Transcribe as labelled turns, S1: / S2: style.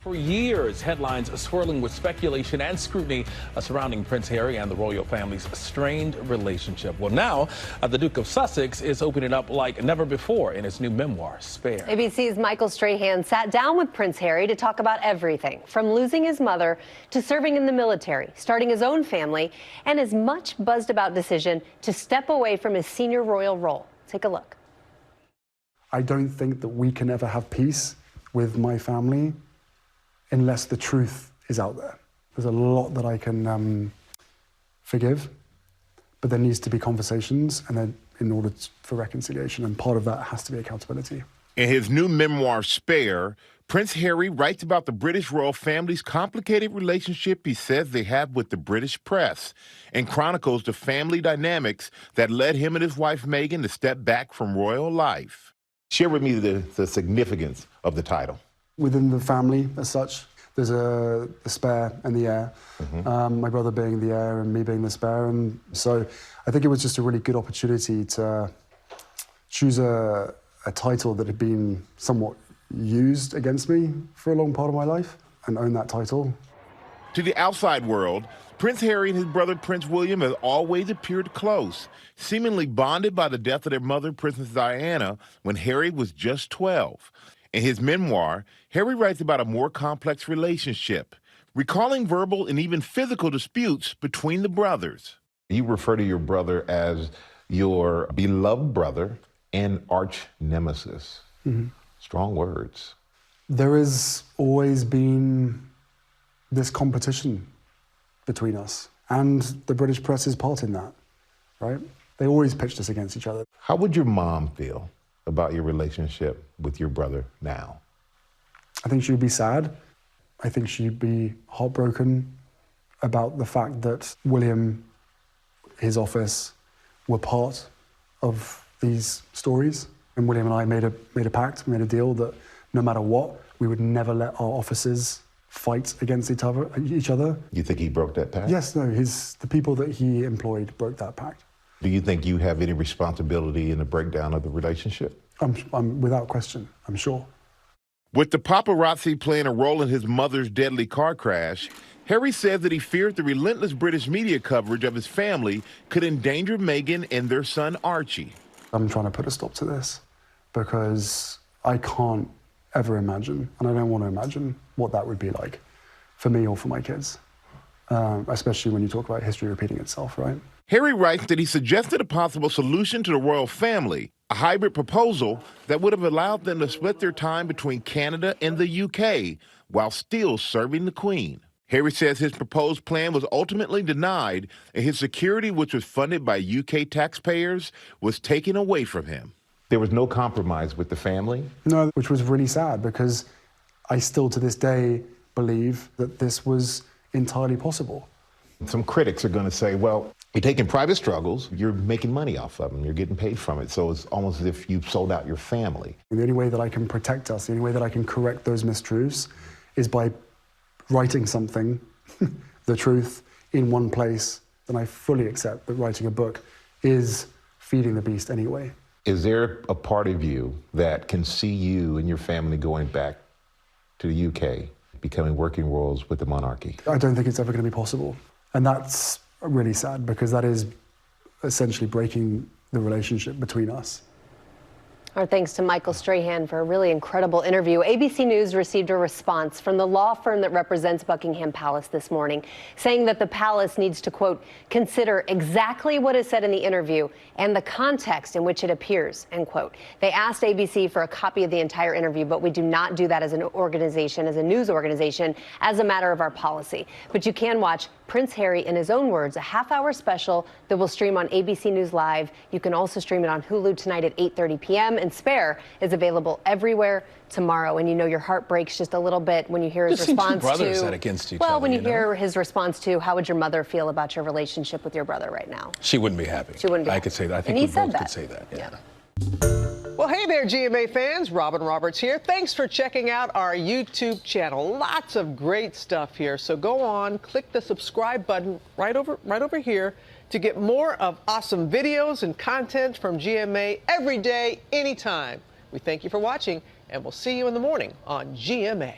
S1: For years, headlines swirling with speculation and scrutiny surrounding Prince Harry and the royal family's strained relationship. Well, now, the Duke of Sussex is opening up like never before in his new memoir, Spare.
S2: ABC's Michael Strahan sat down with Prince Harry to talk about everything from losing his mother to serving in the military, starting his own family, and his much buzzed about decision to step away from his senior royal role. Take a look.
S3: I don't think that we can ever have peace with my family unless the truth is out there. There's a lot that I can forgive, but there needs to be conversations and then in order for reconciliation, and part of that has to be accountability.
S4: In his new memoir, Spare, Prince Harry writes about the British royal family's complicated relationship he says they have with the British press and chronicles the family dynamics that led him and his wife Meghan to step back from royal life.
S5: Share with me the significance of the title.
S3: Within the family, as such, there's the spare and the heir. My brother being the heir and me being the spare. And so I think it was just a really good opportunity to choose a title that had been somewhat used against me for a long part of my life and own that title.
S4: To the outside world, Prince Harry and his brother Prince William have always appeared close, seemingly bonded by the death of their mother, Princess Diana, when Harry was just 12. In his memoir, Harry writes about a more complex relationship, recalling verbal and even physical disputes between the brothers.
S5: You refer to your brother as your beloved brother and arch nemesis. Strong words.
S3: There has always been this competition between us, and the British press is part in that, right? They always pitched us against each other.
S5: How would your mom feel about your relationship with your brother now?
S3: I think she'd be sad. I think she'd be heartbroken about the fact that William, his office, were part of these stories. And William and I made a pact, made a deal that no matter what, we would never let our offices fight against each other.
S5: You think he broke that pact?
S3: Yes, no, the people that he employed broke that pact.
S5: Do you think you have any responsibility in the breakdown of the relationship?
S3: I'm without question, I'm sure.
S4: With the paparazzi playing a role in his mother's deadly car crash, Harry said that he feared the relentless British media coverage of his family could endanger Meghan and their son Archie.
S3: I'm trying to put a stop to this because I can't ever imagine, and I don't want to imagine what that would be like for me or for my kids, especially when you talk about history repeating itself, right?
S4: Harry writes that he suggested a possible solution to the royal family, a hybrid proposal that would have allowed them to split their time between Canada and the UK while still serving the Queen. Harry says his proposed plan was ultimately denied and his security, which was funded by UK taxpayers, was taken away from him.
S5: There was no compromise with the family?
S3: No, which was really sad because I still to this day believe that this was entirely possible.
S5: Some critics are going to say, well, you're taking private struggles, you're making money off of them, you're getting paid from it, so it's almost as if you've sold out your family.
S3: The only way that I can protect us, the only way that I can correct those mistruths is by writing something, the truth, in one place. And I fully accept that writing a book is feeding the beast anyway.
S5: Is there a part of you that can see you and your family going back to the UK, becoming working royals with the monarchy?
S3: I don't think it's ever going to be possible. And that's really sad because that is essentially breaking the relationship between us.
S2: Our thanks to Michael Strahan for a really incredible interview. ABC News received a response from the law firm that represents Buckingham Palace this morning, saying that the palace needs to, quote, consider exactly what is said in the interview and the context in which it appears, end quote. They asked ABC for a copy of the entire interview, but we do not do that as an organization, as a news organization, as a matter of our policy. But you can watch Prince Harry, in his own words, a half-hour special that will stream on ABC News Live. You can also stream it on Hulu tonight at 8:30 p.m. And Spare is available everywhere tomorrow. And you know your heart breaks just a little bit when you hear his response
S1: two brothers set against each
S2: well,
S1: other,
S2: when you
S1: you know?
S2: hear his response to how would your mother feel about your relationship with your brother right now?
S1: She wouldn't be happy.
S2: She wouldn't be
S1: I
S2: happy.
S1: could say that. I think
S2: And he
S1: we
S2: said
S1: both
S2: that.
S1: could say that. Yeah.
S6: Well, hey there, GMA fans. Robin Roberts here. Thanks for checking out our YouTube channel. Lots of great stuff here. So go on, click the subscribe button right over here to get more of awesome videos and content from GMA every day, anytime. We thank you for watching, and we'll see you in the morning on GMA.